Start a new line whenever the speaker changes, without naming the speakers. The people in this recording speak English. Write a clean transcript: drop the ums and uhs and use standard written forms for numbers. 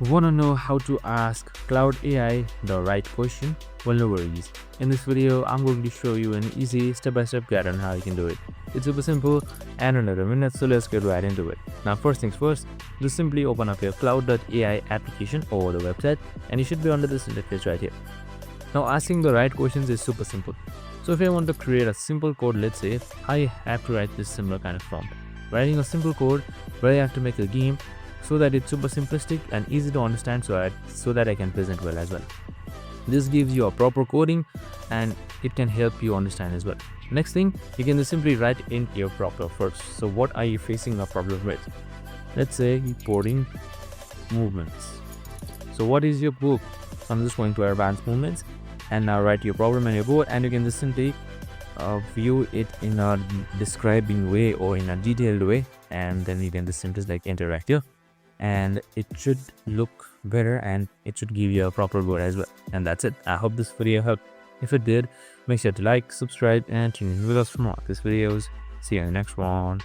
Want to know how to ask Claude AI the right question? Well, no worries. In this video, I'm going to show you an easy step-by-step guide on how you can do it. It's super simple and under a minute, so let's get right into it. Now, first things first, just simply open up your Claude.ai application or the website, and you should be under this interface right here. Now, asking the right questions is super simple. So if I want to create a simple code, let's say I have to write this similar kind of prompt. Writing a simple code where I have to make a game so that it's super simplistic and easy to understand so that I can present well as well. This gives you a proper coding and it can help you understand as well. Next thing, you can just simply write in your problem first. So what are you facing a problem with? Let's say importing movements. So what is your book? So I'm just going to advanced movements and now write your problem in your board, and you can just simply view it in a describing way or in a detailed way, and then you can just simply interact here, and it should look better and it should give you a proper board as well. And that's it. I hope this video helped. If it did, make sure to like, subscribe, and tune in with us for more of these videos. See you in the next one.